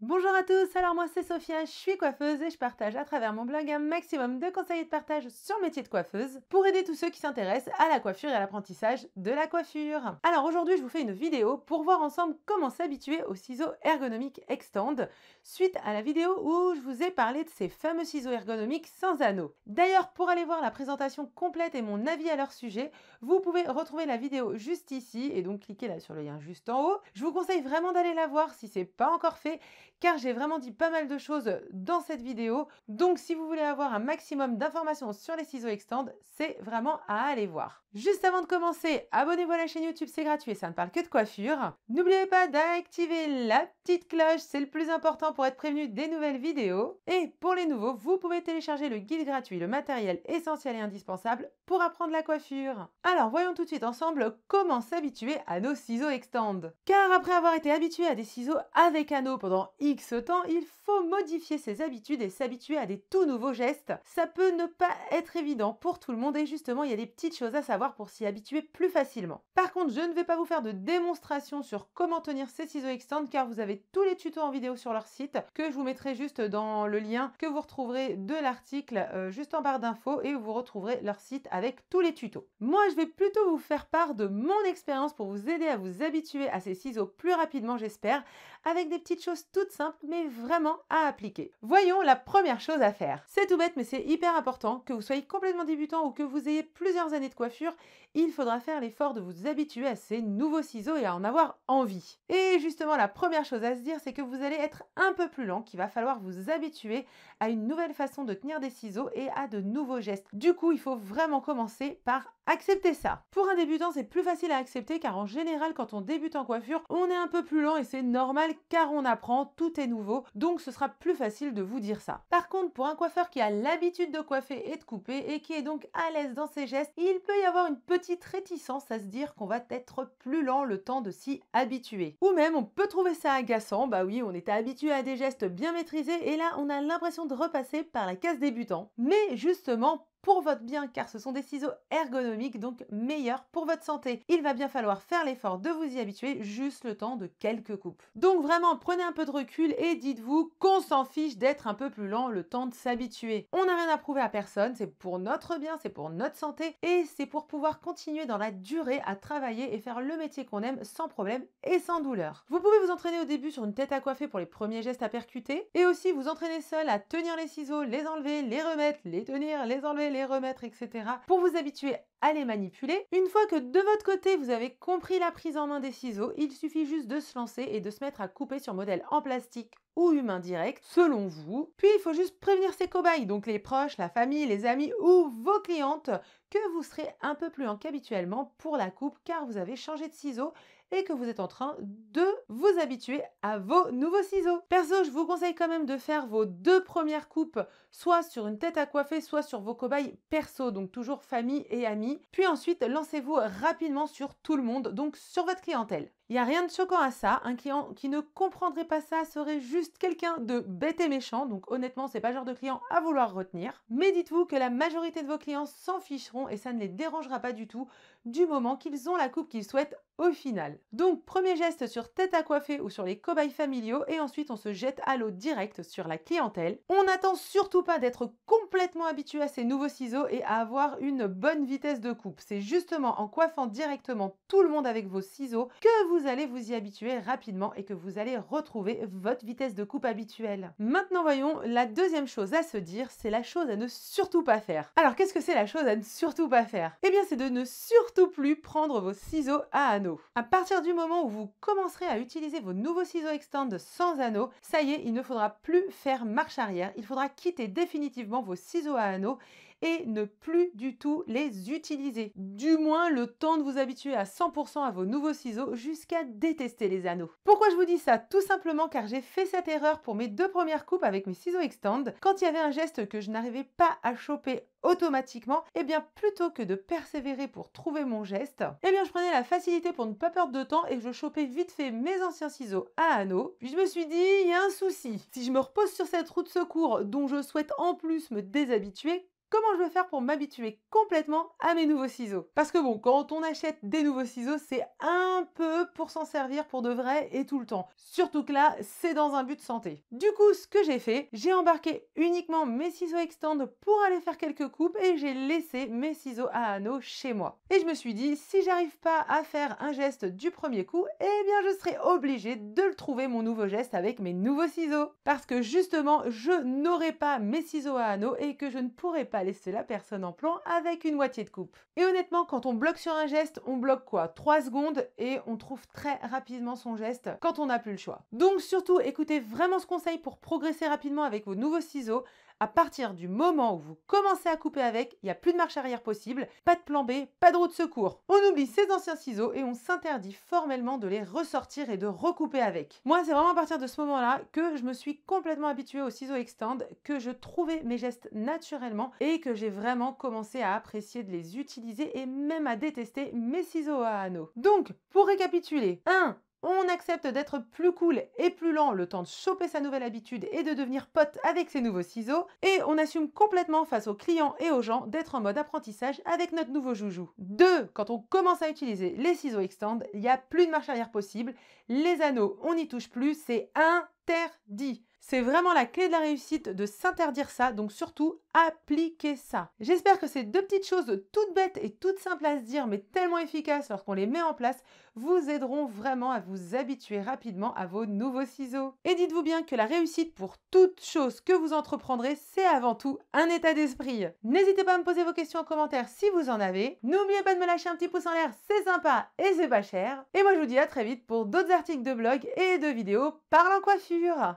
Bonjour à tous, alors moi c'est Sophia, je suis coiffeuse et je partage à travers mon blog un maximum de conseils et de partage sur le métier de coiffeuse pour aider tous ceux qui s'intéressent à la coiffure et à l'apprentissage de la coiffure. Alors aujourd'hui je vous fais une vidéo pour voir ensemble comment s'habituer aux ciseaux ergonomiques Extend suite à la vidéo où je vous ai parlé de ces fameux ciseaux ergonomiques sans anneaux. D'ailleurs pour aller voir la présentation complète et mon avis à leur sujet, vous pouvez retrouver la vidéo juste ici et donc cliquez là sur le lien juste en haut. Je vous conseille vraiment d'aller la voir si c'est pas encore fait car j'ai vraiment dit pas mal de choses dans cette vidéo. Donc si vous voulez avoir un maximum d'informations sur les ciseaux Extend, c'est vraiment à aller voir. Juste avant de commencer, abonnez-vous à la chaîne YouTube, c'est gratuit et ça ne parle que de coiffure. N'oubliez pas d'activer la petite cloche, c'est le plus important pour être prévenu des nouvelles vidéos. Et pour les nouveaux, vous pouvez télécharger le guide gratuit, le matériel essentiel et indispensable pour apprendre la coiffure. Alors voyons tout de suite ensemble comment s'habituer à nos ciseaux Extend. Car après avoir été habitué à des ciseaux avec anneaux pendant X temps, il faut modifier ses habitudes et s'habituer à des tout nouveaux gestes. Ça peut ne pas être évident pour tout le monde et justement il y a des petites choses à savoir pour s'y habituer plus facilement. Par contre, je ne vais pas vous faire de démonstration sur comment tenir ces ciseaux Extend car vous avez tous les tutos en vidéo sur leur site que je vous mettrai juste dans le lien que vous retrouverez de l'article juste en barre d'infos et où vous retrouverez leur site avec tous les tutos. Moi, je vais plutôt vous faire part de mon expérience pour vous aider à vous habituer à ces ciseaux plus rapidement, j'espère, avec des petites choses toutes simples mais vraiment à appliquer. Voyons la première chose à faire. C'est tout bête mais c'est hyper important, que vous soyez complètement débutant ou que vous ayez plusieurs années de coiffure, il faudra faire l'effort de vous habituer à ces nouveaux ciseaux et à en avoir envie. Et justement la première chose à se dire c'est que vous allez être un peu plus lent, qu'il va falloir vous habituer à une nouvelle façon de tenir des ciseaux et à de nouveaux gestes. Du coup il faut vraiment commencer par accepter ça. Pour un débutant c'est plus facile à accepter car en général quand on débute en coiffure on est un peu plus lent et c'est normal car on apprend, tout est nouveau, donc ce sera plus facile de vous dire ça. Par contre, pour un coiffeur qui a l'habitude de coiffer et de couper et qui est donc à l'aise dans ses gestes, il peut y avoir une petite réticence à se dire qu'on va être plus lent le temps de s'y habituer. Ou même, on peut trouver ça agaçant, bah oui, on était habitué à des gestes bien maîtrisés et là, on a l'impression de repasser par la case débutant. Mais justement, pour votre bien car ce sont des ciseaux ergonomiques donc meilleurs pour votre santé. Il va bien falloir faire l'effort de vous y habituer juste le temps de quelques coupes. Donc vraiment prenez un peu de recul et dites-vous qu'on s'en fiche d'être un peu plus lent le temps de s'habituer. On n'a rien à prouver à personne, c'est pour notre bien, c'est pour notre santé et c'est pour pouvoir continuer dans la durée à travailler et faire le métier qu'on aime sans problème et sans douleur. Vous pouvez vous entraîner au début sur une tête à coiffer pour les premiers gestes à percuter et aussi vous entraîner seul à tenir les ciseaux, les enlever, les remettre, les tenir, les enlever, les remettre, etc. pour vous habituer à les manipuler. Une fois que de votre côté vous avez compris la prise en main des ciseaux, il suffit juste de se lancer et de se mettre à couper sur modèle en plastique ou humain direct, selon vous. Puis il faut juste prévenir ses cobayes, donc les proches, la famille, les amis ou vos clientes, que vous serez un peu plus lent qu'habituellement pour la coupe car vous avez changé de ciseaux et que vous êtes en train de vous habituer à vos nouveaux ciseaux. Perso, je vous conseille quand même de faire vos 2 premières coupes, soit sur une tête à coiffer, soit sur vos cobayes perso, donc toujours famille et amis. Puis ensuite, lancez-vous rapidement sur tout le monde, donc sur votre clientèle. Il n'y a rien de choquant à ça, un client qui ne comprendrait pas ça serait juste quelqu'un de bête et méchant, donc honnêtement c'est pas le genre de client à vouloir retenir. Mais dites-vous que la majorité de vos clients s'en ficheront et ça ne les dérangera pas du tout, du moment qu'ils ont la coupe qu'ils souhaitent au final. Donc premier geste sur tête à coiffer ou sur les cobayes familiaux et ensuite on se jette à l'eau direct sur la clientèle. On n'attend surtout pas d'être complètement habitué à ces nouveaux ciseaux et à avoir une bonne vitesse de coupe. C'est justement en coiffant directement tout le monde avec vos ciseaux que vous allez vous y habituer rapidement et que vous allez retrouver votre vitesse de coupe habituelle. Maintenant voyons, la deuxième chose à se dire, c'est la chose à ne surtout pas faire. Alors qu'est-ce que c'est la chose à ne surtout pas faire? Eh bien c'est de ne surtout plus prendre vos ciseaux à anneaux. À partir du moment où vous commencerez à utiliser vos nouveaux ciseaux Extend sans anneaux, ça y est, il ne faudra plus faire marche arrière, il faudra quitter définitivement vos ciseaux à anneaux et ne plus du tout les utiliser. Du moins le temps de vous habituer à 100% à vos nouveaux ciseaux jusqu'à détester les anneaux. Pourquoi je vous dis ça? Tout simplement car j'ai fait cette erreur pour mes 2 premières coupes avec mes ciseaux Extend. Quand il y avait un geste que je n'arrivais pas à choper automatiquement, et bien plutôt que de persévérer pour trouver mon geste, et bien je prenais la facilité pour ne pas perdre de temps et je chopais vite fait mes anciens ciseaux à anneaux. Puis je me suis dit, il y a un souci. Si je me repose sur cette roue de secours dont je souhaite en plus me déshabituer, comment je vais faire pour m'habituer complètement à mes nouveaux ciseaux. Parce que bon, quand on achète des nouveaux ciseaux, c'est un peu pour s'en servir pour de vrai et tout le temps. Surtout que là, c'est dans un but santé. Du coup, ce que j'ai fait, j'ai embarqué uniquement mes ciseaux Extend pour aller faire quelques coupes et j'ai laissé mes ciseaux à anneaux chez moi. Et je me suis dit, si j'arrive pas à faire un geste du premier coup, eh bien je serai obligée de le trouver mon nouveau geste avec mes nouveaux ciseaux. Parce que justement, je n'aurai pas mes ciseaux à anneaux et que je ne pourrai pas laisser la personne en plan avec une moitié de coupe. Et honnêtement, quand on bloque sur un geste, on bloque quoi? 3 secondes et on trouve très rapidement son geste quand on n'a plus le choix. Donc surtout, écoutez vraiment ce conseil pour progresser rapidement avec vos nouveaux ciseaux. À partir du moment où vous commencez à couper avec, il n'y a plus de marche arrière possible, pas de plan B, pas de roue de secours. On oublie ses anciens ciseaux et on s'interdit formellement de les ressortir et de recouper avec. Moi, c'est vraiment à partir de ce moment-là que je me suis complètement habituée aux ciseaux Extend, que je trouvais mes gestes naturellement et que j'ai vraiment commencé à apprécier de les utiliser et même à détester mes ciseaux à anneaux. Donc, pour récapituler, 1. On accepte d'être plus cool et plus lent le temps de choper sa nouvelle habitude et de devenir pote avec ses nouveaux ciseaux. Et on assume complètement face aux clients et aux gens d'être en mode apprentissage avec notre nouveau joujou. 2. Quand on commence à utiliser les ciseaux Extend, il n'y a plus de marche arrière possible. Les anneaux, on n'y touche plus, c'est interdit. C'est vraiment la clé de la réussite de s'interdire ça, donc surtout appliquez ça. J'espère que ces deux petites choses toutes bêtes et toutes simples à se dire mais tellement efficaces lorsqu'on les met en place vous aideront vraiment à vous habituer rapidement à vos nouveaux ciseaux. Et dites-vous bien que la réussite pour toute chose que vous entreprendrez, c'est avant tout un état d'esprit. N'hésitez pas à me poser vos questions en commentaire si vous en avez. N'oubliez pas de me lâcher un petit pouce en l'air, c'est sympa et c'est pas cher. Et moi je vous dis à très vite pour d'autres articles de blog et de vidéos parlant coiffure.